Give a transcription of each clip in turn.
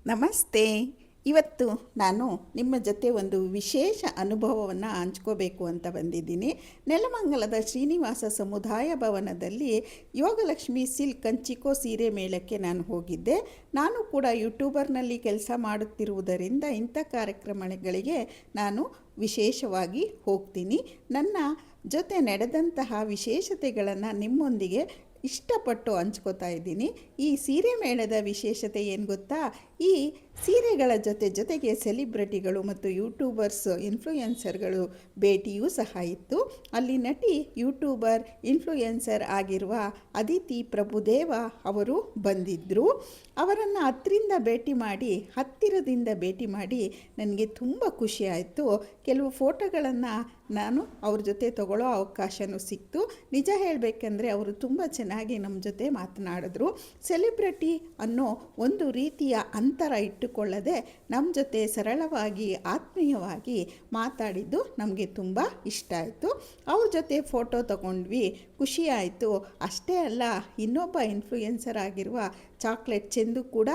ನಮಸ್ತೆ. ಇವತ್ತು ನಾನು ನಿಮ್ಮ ಜೊತೆ ಒಂದು ವಿಶೇಷ ಅನುಭವವನ್ನು ಹಂಚ್ಕೋಬೇಕು ಅಂತ ಬಂದಿದ್ದೀನಿ. ನೆಲಮಂಗಲದ ಶ್ರೀನಿವಾಸ ಸಮುದಾಯ ಭವನದಲ್ಲಿ ಯೋಗಲಕ್ಷ್ಮಿ ಸಿಲ್ಕ್ ಕಂಚಿಕೋ ಸೀರೆ ಮೇಳಕ್ಕೆ ನಾನು ಹೋಗಿದ್ದೆ. ನಾನು ಕೂಡ ಯೂಟ್ಯೂಬರ್ನಲ್ಲಿ ಕೆಲಸ ಮಾಡುತ್ತಿರುವುದರಿಂದ ಇಂಥ ಕಾರ್ಯಕ್ರಮಗಳಿಗೆ ನಾನು ವಿಶೇಷವಾಗಿ ಹೋಗ್ತೀನಿ. ನನ್ನ ಜೊತೆ ನಡೆದಂತಹ ವಿಶೇಷತೆಗಳನ್ನು ನಿಮ್ಮೊಂದಿಗೆ ಇಷ್ಟಪಟ್ಟು ಹಂಚ್ಕೋತಾ ಇದ್ದೀನಿ. ಈ ಸೀರೆ ಮೇಳದ ವಿಶೇಷತೆ ಏನು ಗೊತ್ತಾ? ಈ ಸೀರೆಗಳ ಜೊತೆಗೆ ಸೆಲಿಬ್ರಿಟಿಗಳು ಮತ್ತು ಯೂಟ್ಯೂಬರ್ಸ್ ಇನ್ಫ್ಲೂಯೆನ್ಸರ್ಗಳು ಭೇಟಿಯೂ ಸಹ ಇತ್ತು. ಅಲ್ಲಿ ನಟಿ ಯೂಟ್ಯೂಬರ್ ಇನ್ಫ್ಲೂಯೆನ್ಸರ್ ಆಗಿರುವ ಅದಿತಿ ಪ್ರಭುದೇವ ಅವರು ಬಂದಿದ್ದರು. ಅವರನ್ನು ಹತ್ತಿರದಿಂದ ಭೇಟಿ ಮಾಡಿ ನನಗೆ ತುಂಬ ಖುಷಿ ಆಯಿತು. ಕೆಲವು ಫೋಟೋಗಳನ್ನು ನಾನು ಅವ್ರ ಜೊತೆ ತಗೊಳ್ಳೋ ಅವಕಾಶವೂ ಸಿಕ್ತು. ನಿಜ ಹೇಳಬೇಕಂದ್ರೆ ಅವರು ತುಂಬ ಚೆನ್ನಾಗಿ ನಮ್ಮ ಜೊತೆ ಮಾತನಾಡಿದ್ರು. ಸೆಲೆಬ್ರಿಟಿ ಅನ್ನೋ ಒಂದು ರೀತಿಯ ಅಂತರ ಇಟ್ಟುಕೊಳ್ಳದೆ ನಮ್ಮ ಜೊತೆ ಸರಳವಾಗಿ ಆತ್ಮೀಯವಾಗಿ ಮಾತಾಡಿದ್ದು ನಮಗೆ ತುಂಬ ಇಷ್ಟ ಆಯಿತು. ಅವ್ರ ಜೊತೆ ಫೋಟೋ ತಗೊಂಡ್ವಿ, ಖುಷಿ ಆಯಿತು. ಅಷ್ಟೇ ಅಲ್ಲ, ಇನ್ನೊಬ್ಬ ಇನ್ಫ್ಲೂಯೆನ್ಸರ್ ಆಗಿರುವ ಚಾಕ್ಲೇಟ್ ಚಂದು ಕೂಡ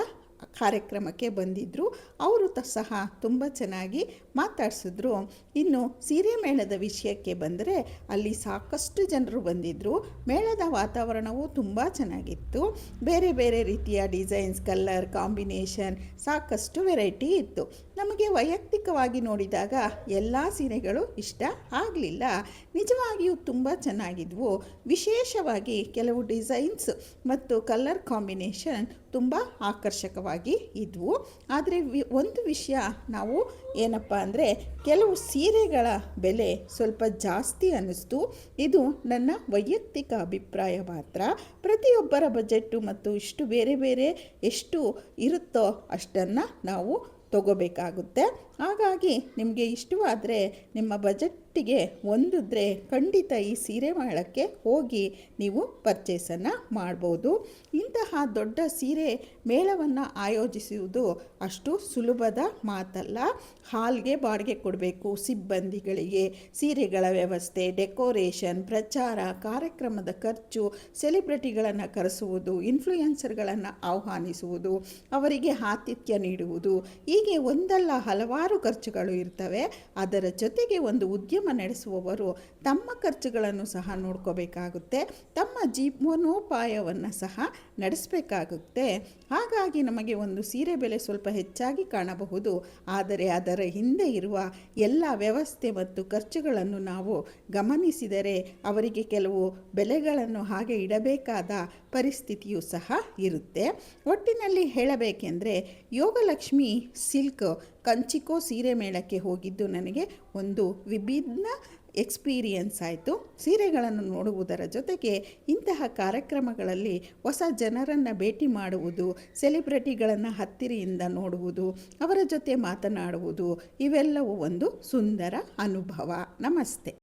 ಕಾರ್ಯಕ್ರಮಕ್ಕೆ ಬಂದಿದ್ದರು. ಅವರು ಸಹ ತುಂಬ ಚೆನ್ನಾಗಿ ಮಾತಾಡಿಸಿದ್ರು. ಇನ್ನು ಸೀರೆ ಮೇಳದ ವಿಷಯಕ್ಕೆ ಬಂದರೆ ಅಲ್ಲಿ ಸಾಕಷ್ಟು ಜನರು ಬಂದಿದ್ದರು. ಮೇಳದ ವಾತಾವರಣವೂ ತುಂಬ ಚೆನ್ನಾಗಿತ್ತು. ಬೇರೆ ಬೇರೆ ರೀತಿಯ ಡಿಸೈನ್ಸ್, ಕಲರ್ ಕಾಂಬಿನೇಷನ್, ಸಾಕಷ್ಟು ವೆರೈಟಿ ಇತ್ತು. ನಮಗೆ ವೈಯಕ್ತಿಕವಾಗಿ ನೋಡಿದಾಗ ಎಲ್ಲ ಸೀರೆಗಳು ಇಷ್ಟ ಆಗಲಿಲ್ಲ. ನಿಜವಾಗಿಯೂ ತುಂಬ ಚೆನ್ನಾಗಿದ್ವು. ವಿಶೇಷವಾಗಿ ಕೆಲವು ಡಿಸೈನ್ಸ್ ಮತ್ತು ಕಲರ್ ಕಾಂಬಿನೇಷನ್ ತುಂಬ ಆಕರ್ಷಕವಾಗಿ ಇದ್ವು. ಆದರೆ ಒಂದು ವಿಷಯ ನಾವು ಏನಪ್ಪ ಅಂದರೆ, ಕೆಲವು ಸೀರೆಗಳ ಬೆಲೆ ಸ್ವಲ್ಪ ಜಾಸ್ತಿ ಅನ್ನಿಸ್ತು. ಇದು ನನ್ನ ವೈಯಕ್ತಿಕ ಅಭಿಪ್ರಾಯ ಮಾತ್ರ. ಪ್ರತಿಯೊಬ್ಬರ ಬಜೆಟ್ಟು ಮತ್ತು ಇಷ್ಟು ಬೇರೆ ಬೇರೆ ಎಷ್ಟು ಇರುತ್ತೋ ಅಷ್ಟನ್ನು ನಾವು ತಗೋಬೇಕಾಗುತ್ತೆ. ಹಾಗಾಗಿ ನಿಮಗೆ ಇಷ್ಟವಾದರೆ ನಿಮ್ಮ ಬಜೆಟ್ಟಿಗೆ ಹೊಂದಿದ್ರೆ ಖಂಡಿತ ಈ ಸೀರೆ ಮೇಳಕ್ಕೆ ಹೋಗಿ ನೀವು ಪರ್ಚೇಸನ್ನು ಮಾಡ್ಬೋದು. ಇಂತಹ ದೊಡ್ಡ ಸೀರೆ ಮೇಳವನ್ನು ಆಯೋಜಿಸುವುದು ಅಷ್ಟು ಸುಲಭದ ಮಾತಲ್ಲ. ಹಾಲ್ಗೆ ಬಾಡಿಗೆ ಕೊಡಬೇಕು, ಸಿಬ್ಬಂದಿಗಳಿಗೆ, ಸೀರೆಗಳ ವ್ಯವಸ್ಥೆ, ಡೆಕೋರೇಷನ್, ಪ್ರಚಾರ, ಕಾರ್ಯಕ್ರಮದ ಖರ್ಚು, ಸೆಲೆಬ್ರಿಟಿಗಳನ್ನು ಕರೆಸುವುದು, ಇನ್ಫ್ಲೂಯೆನ್ಸರ್ಗಳನ್ನು ಆಹ್ವಾನಿಸುವುದು, ಅವರಿಗೆ ಆತಿಥ್ಯ ನೀಡುವುದು, ಹೀಗೆ ಒಂದಲ್ಲ ಹಲವಾರು ಖರ್ಚುಗಳು ಇರ್ತವೆ. ಅದರ ಜೊತೆಗೆ ಒಂದು ಉದ್ಯಮ ನಡೆಸುವವರು ತಮ್ಮ ಖರ್ಚುಗಳನ್ನು ಸಹ ನೋಡ್ಕೋಬೇಕಾಗುತ್ತೆ, ತಮ್ಮ ಜೀವನೋಪಾಯವನ್ನು ಸಹ ನಡೆಸಬೇಕಾಗುತ್ತೆ. ಹಾಗಾಗಿ ನಮಗೆ ಒಂದು ಸೀರೆ ಬೆಲೆ ಸ್ವಲ್ಪ ಹೆಚ್ಚಾಗಿ ಕಾಣಬಹುದು, ಆದರೆ ಅದರ ಹಿಂದೆ ಇರುವ ಎಲ್ಲ ವ್ಯವಸ್ಥೆ ಮತ್ತು ಖರ್ಚುಗಳನ್ನು ನಾವು ಗಮನಿಸಿದರೆ ಅವರಿಗೆ ಕೆಲವು ಬೆಲೆಗಳನ್ನು ಹಾಗೆ ಇಡಬೇಕಾದ ಪರಿಸ್ಥಿತಿಯೂ ಸಹ ಇರುತ್ತೆ. ಒಟ್ಟಿನಲ್ಲಿ ಹೇಳಬೇಕೆಂದರೆ ಯೋಗಲಕ್ಷ್ಮಿ ಸಿಲ್ಕ್ ಕಂಚಿಕೋ ಸೀರೆ ಮೇಳಕ್ಕೆ ಹೋಗಿದ್ದು ನನಗೆ ಒಂದು ವಿಭಿನ್ನ ಎಕ್ಸ್ಪೀರಿಯನ್ಸ್ ಆಯಿತು. ಸೀರೆಗಳನ್ನು ನೋಡುವುದರ ಜೊತೆಗೆ ಇಂತಹ ಕಾರ್ಯಕ್ರಮಗಳಲ್ಲಿ ಹೊಸ ಜನರನ್ನು ಭೇಟಿ ಮಾಡುವುದು, ಸೆಲೆಬ್ರಿಟಿಗಳನ್ನು ಹತ್ತಿರದಿಂದ ನೋಡುವುದು, ಅವರ ಜೊತೆ ಮಾತನಾಡುವುದು, ಇವೆಲ್ಲವೂ ಒಂದು ಸುಂದರ ಅನುಭವ. ನಮಸ್ತೆ.